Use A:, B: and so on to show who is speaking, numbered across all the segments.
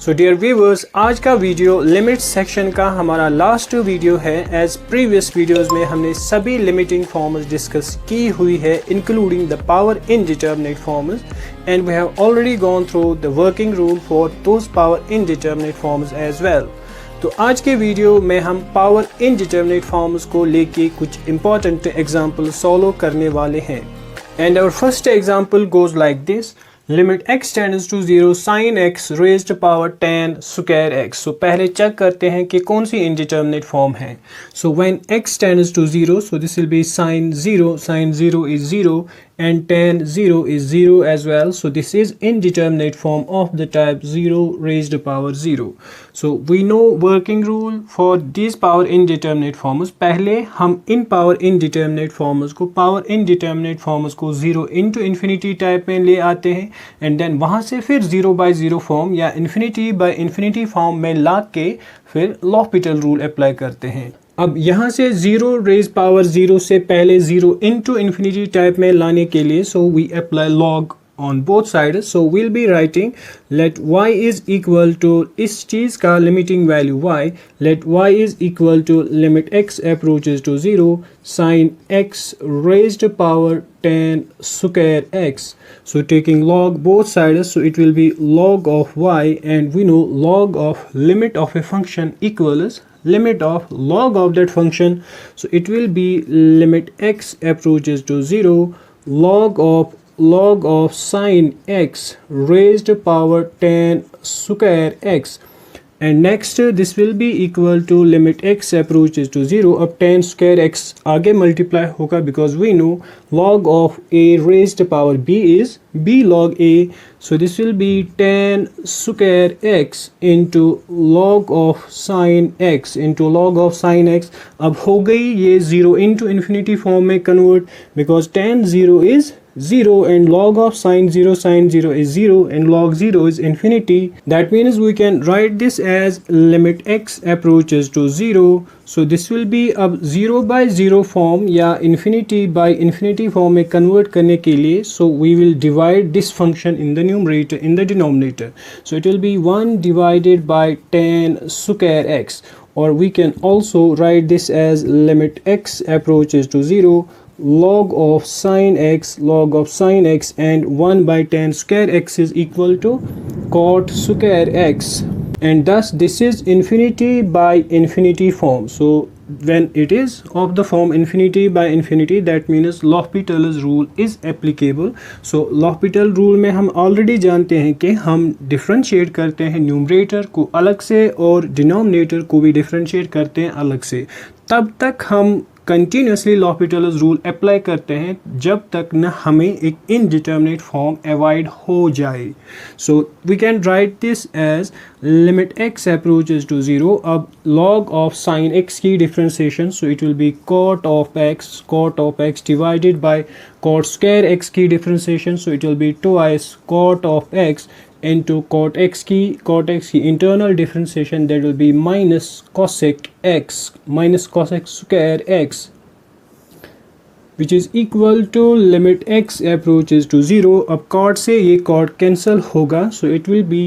A: So dear viewers, आज का video limit section का हमारा लास्ट वीडियो है। एज प्रीवियस वीडियोस में हमने सभी लिमिटिंग फॉर्म्स डिस्कस की हुई है, including the power indeterminate forms, and we have already gone through the working rule for those power indeterminate forms as well. तो आज के वीडियो में हम पावर इंडिटरमिनेट फॉर्म्स को लेके कुछ इंपॉर्टेंट एग्जाम्पल सॉल्व करने वाले हैं। And our first example goes like this: limit x tends to 0 sin x raised power 10 square x। So पहले चेक करते हैं कि कौन सी इंडिटरमिनेट फॉर्म है। So when x tends to 0, so this will be sin 0 is 0 and tan 0 is 0 as well. So this is indeterminate form of the type 0 raised to power 0. So we know working rule for these power indeterminate forms. पहले हम इन power indeterminate forms को power indeterminate forms को 0 into infinity type में ले आते हैं, and then वहाँ से फिर 0 by 0 form या infinity by infinity form में ला के फिर L'Hopital rule अप्लाई करते हैं। अब यहाँ से 0 रेज पावर 0 से पहले 0 इंटू इन्फिनिटी टाइप में लाने के लिए so we apply log on both side. So will be writing let y is equal to इस चीज़ का limiting value y, let y is equal to limit x approaches to 0 sin x raised power 10 square x. So taking log both sides, so it will be log of y, and we know log of limit of a function equals limit of log of that function. So it will be limit x approaches to 0 log of sin x raised to power 10 square x, and next this will be equal to limit x approaches to 0. अब 10 square x आगे multiply होगा because we know log of a raised to power b is b log a. So this will be 10 square x into log of sin x into log of sin x. अब हो गई ये 0 into infinity form में convert because tan 0 is 0 and log of sin 0 is 0 and log 0 is infinity. That means we can write this as limit x approaches to 0. So this will be अब 0 by 0 form या infinity by infinity form में convert करने के लिए so we will divide this function in the numerator in the denominator. So it will be 1 divided by 10 square x, or we can also write this as limit x approaches to 0 log of sin x, and 1 by 10 square x is equal to cot square x, and thus this is infinity by infinity form. So when it is of the form infinity by infinity, that means L'Hopital's rule is applicable. So L'Hopital rule में हम already जानते हैं कि हम differentiate करते हैं numerator को अलग से और डिनोमिनेटर को भी differentiate करते हैं अलग से। तब तक हम कंटिन्यूसली L'Hopital's रूल अप्लाई करते हैं जब तक न हमें एक इनडिटर्मिनेट फॉर्म अवॉइड हो जाए। So we can write this as limit x approaches to 0। अब log ऑफ sin x की differentiation, so it will be cot of x divided by cot square x की differentiation, so it will be twice cot of x into cot x की internal differentiation, that will be minus cosec square x, which is equal to limit x approaches to 0. अब cot से ये cot cancel होगा, so it will be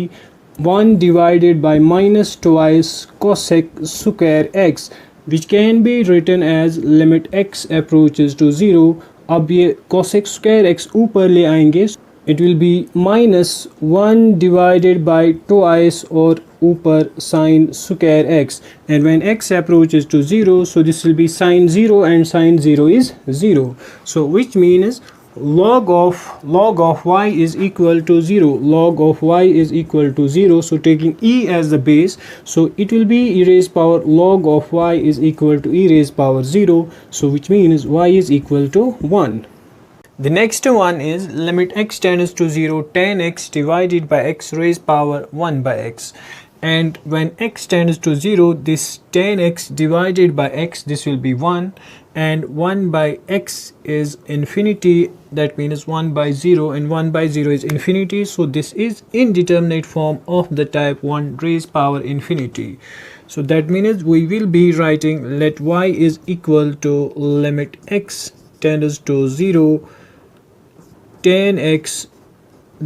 A: 1 divided by minus twice cosec square x, which can be written as limit x approaches to 0. अब ये cosec square x ऊपर ले आएंगे, it will be minus 1 divided by twice और ऊपर sin square x, and when x approaches to 0, so this will be sin 0 and sin 0 is 0. So which means log of y is equal to 0. Log of y is equal to 0. So taking e as the base, so it will be e raised power log of y is equal to e raised power 0. So which means y is equal to 1. The next one is limit x tends to 0 tan x divided by x raised power 1 by x, and when x tends to 0, this tan x divided by x, this will be 1, and 1 by x is infinity, that means 1 by 0, and 1 by 0 is infinity, so this is indeterminate form of the type 1 raised power infinity. So that means we will be writing let y is equal to limit x tends to 0 tan x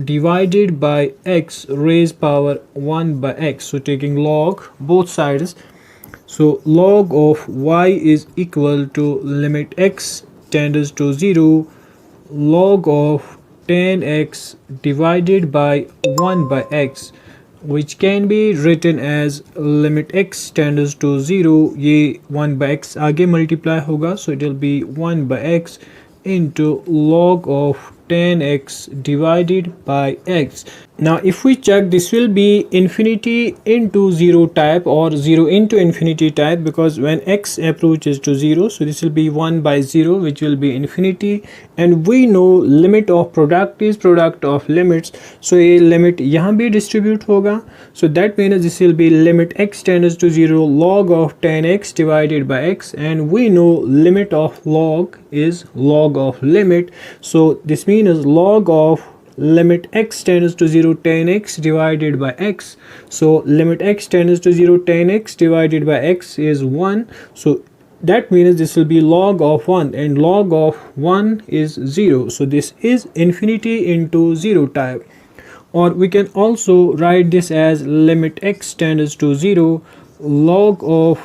A: divided by x raised power 1 by x. So taking log both sides. So log of y is equal to limit x tends to 0 log of 10x divided by 1 by x, which can be written as limit x tends to 0. ये 1 by x आगे multiply होगा, so it will be 1 by x into log of 10x divided by x. Now if we check, this will be infinity into 0 type or 0 into infinity type, because when x approaches to 0, so this will be 1 by 0, which will be infinity, and we know limit of product is product of limits, so a limit यहाँ भी distribute होगा, so that means this will be limit x tends to 0 log of 10x divided by x, and we know limit of log is log of limit, so this means log of limit x tends to 0 10x divided by x. So limit x tends to 0 10x divided by x is 1, so that means this will be log of 1, and log of 1 is 0, so this is infinity into 0 type. Or we can also write this as limit x tends to 0 log of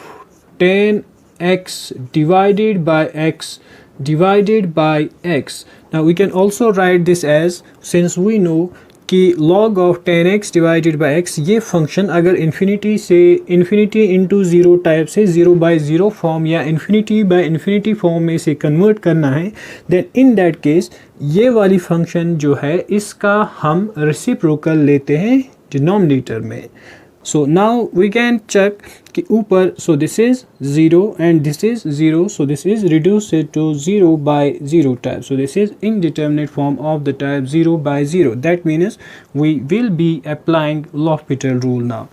A: 10x divided by x divided by x. Now we can also write this as, since we know कि log of 10x divided by x, ये function अगर infinity से infinity into 0 type से 0 by 0 form या infinity by infinity form में से convert करना है, देन इन दैट केस ये वाली फंक्शन जो है इसका हम रेसिप्रोकल लेते हैं डिनोमिनेटर में. So now we can check कि ऊपर, so this is 0 and this is 0, so this is reduced to 0 by 0 type, so this is indeterminate form of the type 0 by 0. That means we will be applying L'Hopital rule now,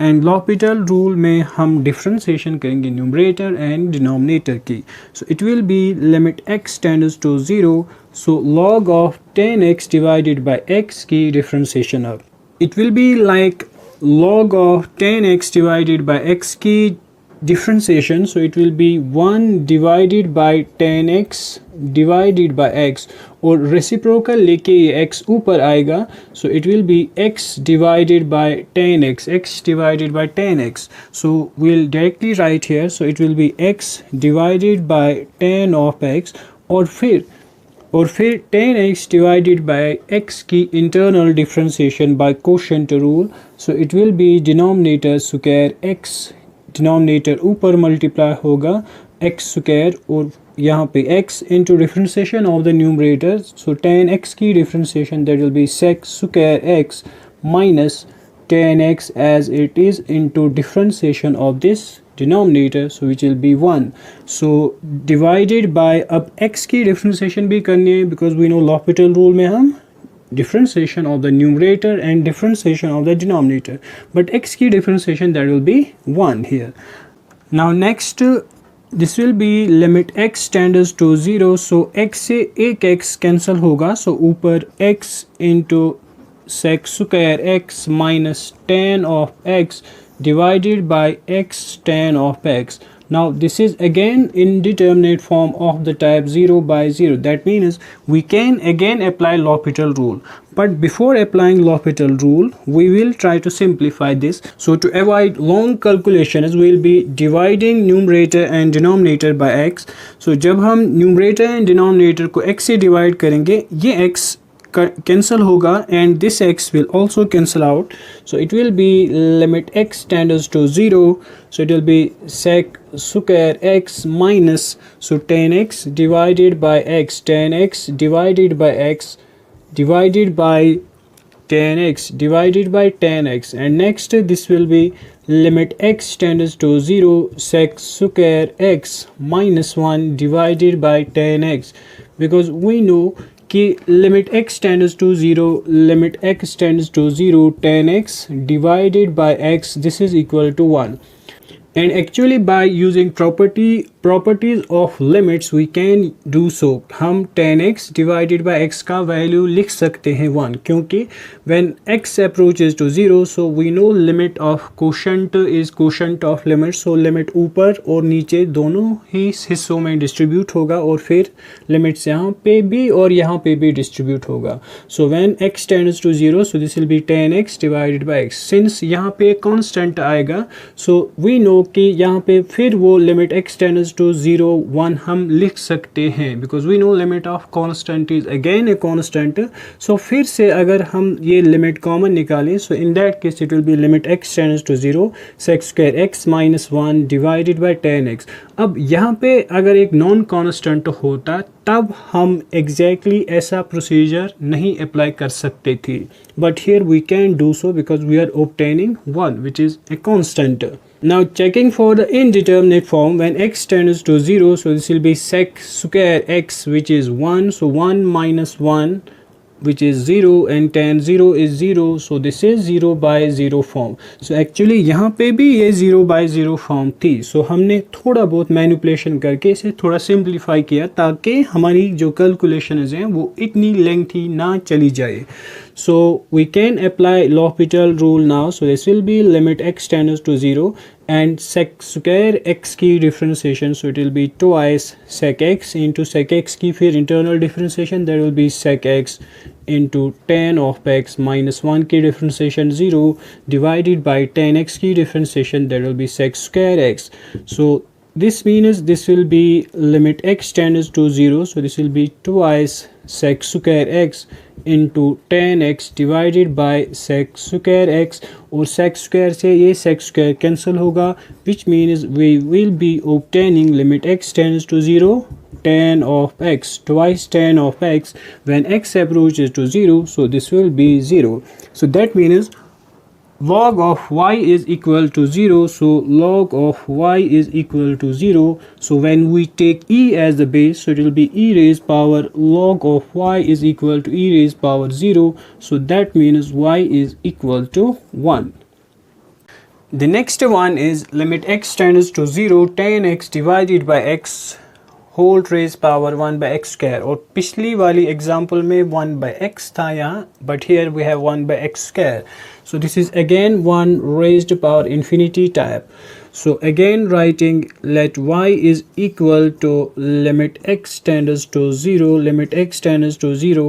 A: and L'Hopital rule में हम differentiation करेंगे numerator and denominator की. So it will be limit x tends to 0, so log of 10x divided by x की differentiation अब it will be like log of 10x divided by x की differentiation, so it will be 1 divided by 10x divided by x, और reciprocal लेके ये x ऊपर आएगा, so it will be x divided by 10x, x divided by 10x, so we'll directly write here, so it will be x divided by 10 of x, और फिर 10x divided by x की internal differentiation by quotient rule, so it will be denominator square x, denominator ऊपर multiply होगा x square, और यहाँ पे x into differentiation of the numerator, so 10x की differentiation, that will be sec square x minus 10x as it is into differentiation of this denominator, so which will be 1, so divided by, अब x की differentiation भी करनी है, because we know L'Hopital rule में हम differentiation of the numerator and differentiation of the denominator, but x की differentiation, that will be 1 here. Now next this will be limit x tends to 0, so x से एक x cancel होगा, so ऊपर x into sec square x minus tan of x divided by x tan of x. Now this is again indeterminate form of the type 0 by 0. That means we can again apply L'Hopital rule. But before applying L'Hopital rule, we will try to simplify this. So to avoid long calculations, we will be dividing numerator and denominator by x. So जब हम numerator and denominator को x से divide करेंगे, ये x cancel होगा and this x will also cancel out, so it will be limit x tends to 0, so it will be sec square x minus, so 10x divided by x, 10x divided by x divided by 10x divided by 10x, and next this will be limit x tends to 0 sec square x minus 1 divided by 10x, because we know कि limit x tends to 0, limit x tends to 0, 10x divided by x, this is equal to 1. And actually by using property properties of limits we can do so. हम 10x divided by x का value लिख सकते हैं 1, क्योंकि when x approaches to 0 so we know limit of quotient is quotient of limit. So limit ऊपर और नीचे दोनों ही हिस्सों में डिस्ट्रीब्यूट होगा और फिर लिमिट्स यहाँ पे भी और यहाँ पे भी डिस्ट्रीब्यूट होगा। So when x tends to 0 so this will be 10x divided by x। Since यहाँ पे कांस्टेंट आएगा सो वी नो कि यहाँ पे फिर वो लिमिट x टेंड्स टू 0 1 हम लिख सकते हैं, because we know limit of constant is again a constant. So फिर से अगर हम ये लिमिट कॉमन निकालें so in that case it will be limit x tends to 0 sec square x minus 1 divided by 10x। अब यहाँ पे अगर एक नॉन कांस्टेंट होता तब हम एग्जैक्टली ऐसा प्रोसीजर नहीं अप्लाई कर सकते थे, but here we can do so because we are obtaining 1 which is a constant. Now checking for the indeterminate form when x tends to 0, so this will be sec square x which is 1, so 1 minus 1 which is 0 and tan 0 is 0, so this is 0 by 0 form. So actually यहाँ पे भी ये 0 by 0 form थी, so हमने थोड़ा बहुत manipulation करके इसे थोड़ा सिंप्लीफाई किया ताकि हमारी जो कैलकुलेशंस हैं वो इतनी लेंथी ना चली जाए। So we can apply L'Hopital rule now. So this will be limit x tends to 0 and sec square x की differentiation. So it will be twice sec x into sec x की फिर internal differentiation, that will be sec x into tan of x minus 1 की differentiation 0 divided by tan x की differentiation, that will be sec square x. So this means this will be limit x tends to 0. So this will be twice sec square x into tan x divided by sec square x, और sec square से ये sec square cancel होगा, which means we will be obtaining limit x tends to 0 tan of x twice tan of x when x approaches to 0, so this will be 0. So that means log of y is equal to 0, so log of y is equal to 0. So when we take e as the base, so it will be e raised power log of y is equal to e raised power 0, so that means y is equal to 1. The next one is limit x tends to 0 tan x divided by x whole raised power 1 by x square, और पिछली वाली example में 1 by x था यहाँ, but here we have 1 by x square. So this is again 1 raised power infinity type. So again writing let y is equal to limit x tends to 0 limit x tends to 0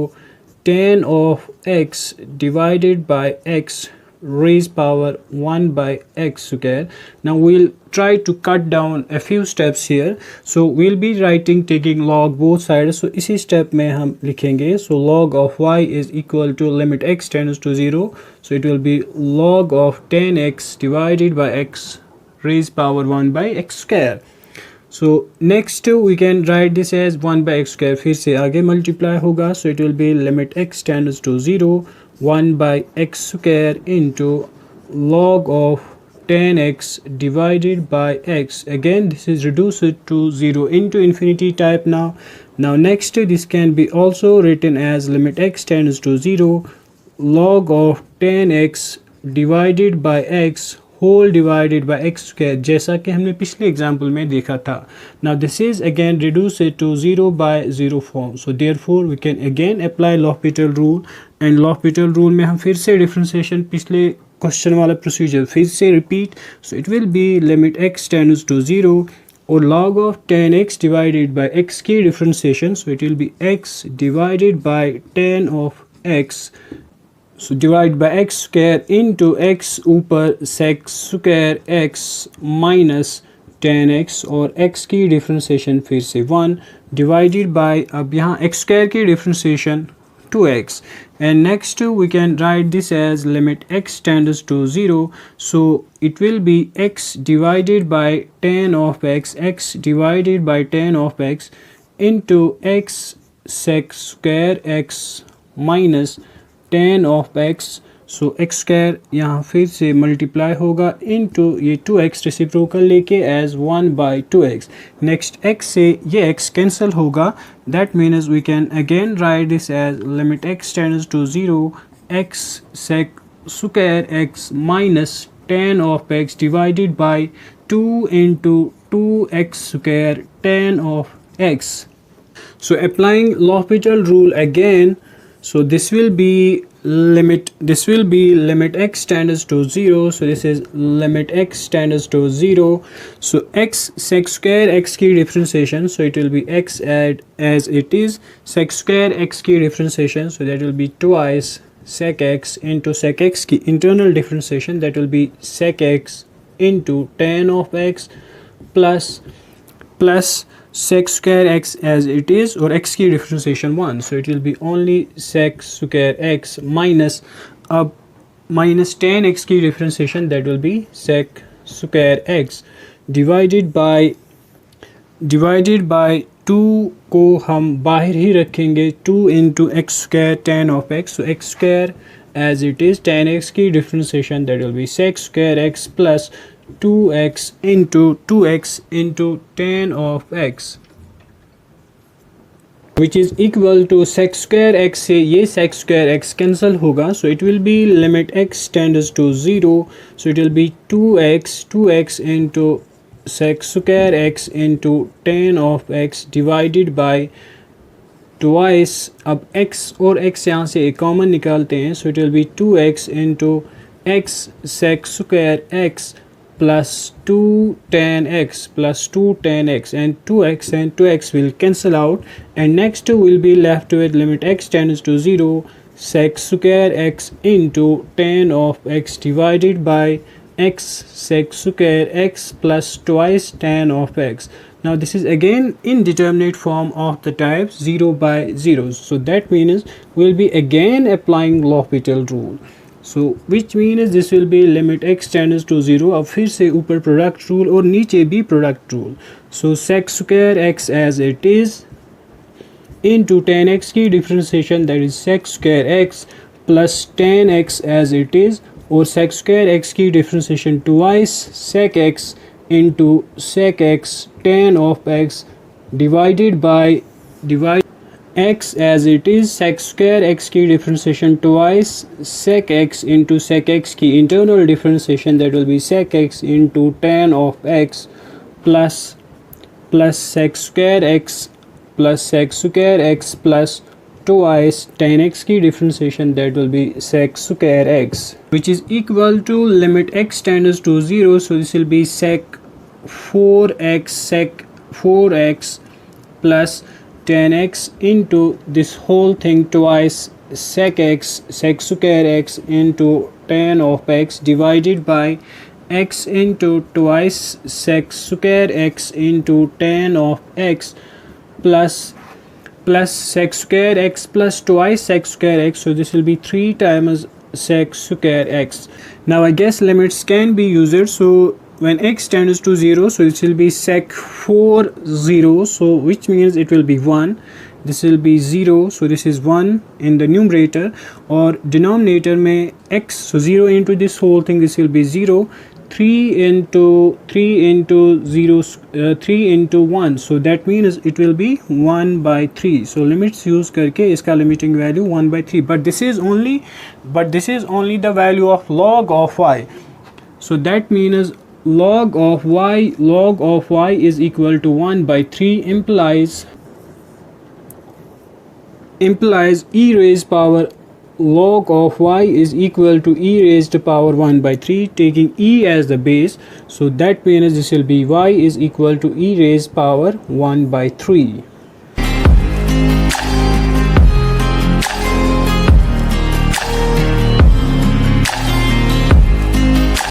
A: tan of x divided by x raised power 1 by x square. Now we'll try to cut down a few steps here, so we'll be writing taking log both sides. So इसी step में हम लिखेंगे, so log of y is equal to limit x tends to 0, so it will be log of tan x divided by x raised power 1 by x square. So next we can write this as 1 by x square, फिर से आगे multiply होगा, so it will be limit x tends to 0 1 by x square into log of tan x divided by x. Again this is reduced to 0 into infinity type now. Now next this can be also written as limit x tends to 0 log of tan x divided by x whole divided by x square, जैसा कि हमने पिछले example में देखा था. Now this is again reduced to 0 by 0 form. So therefore we can again apply L'Hopital rule, and L'Hopital rule में हम फिर से डिफरेंशिएशन पिछले क्वेश्चन वाला प्रोसीजर फिर से repeat. So it will be limit x tends to 0 और log of tan x divided by x की differentiation, so it will be x divided by tan of x, so divide by x square into x ऊपर sec square x minus tan x, और x की differentiation फिर से 1 divided by, अब यहाँ x square की differentiation 2x, and next we can write this as limit x tends to 0, so it will be x divided by tan of x divided by tan of x into x sec square x minus tan of x, so x square यहाँ फिर से multiply होगा into ये 2x reciprocal लेके as 1 by 2x. Next x से ये x cancel होगा, that means we can again write this as limit x tends to 0 x sec square x minus tan of x divided by 2 into 2x square tan of x. So applying L'Hopital rule again, so this will be limit x tends to 0. So this is limit x tends to 0. So x sec square x की differentiation, so it will be x as it is, sec square x की differentiation, so that will be twice sec x into sec x की internal differentiation, that will be sec x into tan of x plus sec square x as it is, or x की differentiation 1, so it will be only sec square x minus minus tan x की differentiation, that will be sec square x divided by 2 को हम बाहर ही रखेंगे, 2 into x square tan of x, so x square as it is, tan x की differentiation, that will be sec square x plus 2x into tan of x, which is equal to sec square x से ये sec square x cancel होगा, so it will be limit x tends to 0, so it will be 2x into sec square x into tan of x divided by twice, अब x और x यहाँ से एक common निकालते हैं, so it will be 2x into x sec square x plus 2 tan x and 2x will cancel out, and next will be left with limit x tends to 0 sec square x into tan of x divided by x sec square x plus twice tan of x. Now this is again indeterminate form of the type 0 by 0, so that means we'll be again applying L'Hopital rule, so which means this will be limit x tends to 0, अब फिर से ऊपर product rule और नीचे भी product rule, so sec square x as it is into tan x की differentiation, that is sec square x plus tan x as it is, और sec square x की differentiation twice sec x into sec x tan of x divided by x as it is, sec square x की differentiation twice sec x into sec x की internal differentiation, that will be sec x into tan of x plus sec square x plus twice tan x की differentiation, that will be sec square x, which is equal to limit x tends to 0, so this will be sec 4x plus tan x into this whole thing twice sec square x into tan of x divided by x into twice sec square x into tan of x plus sec square x plus twice sec square x, so this will be 3 times sec square x. Now I guess limits can be used, so when x tends to 0, so it will be sec 4 0, so which means it will be 1, this will be 0, so this is 1 in the numerator, or denominator में x, so 0 into this whole thing, this will be 0, 3 into 1, so that means it will be 1 by 3, so limits use करके इसका limiting value 1 by 3, but this is only the value of log of y, so that means log of y is equal to 1 by 3 implies e raised power log of y is equal to e raised power 1 by 3, taking e as the base, so that means this will be y is equal to e raised power 1 by 3.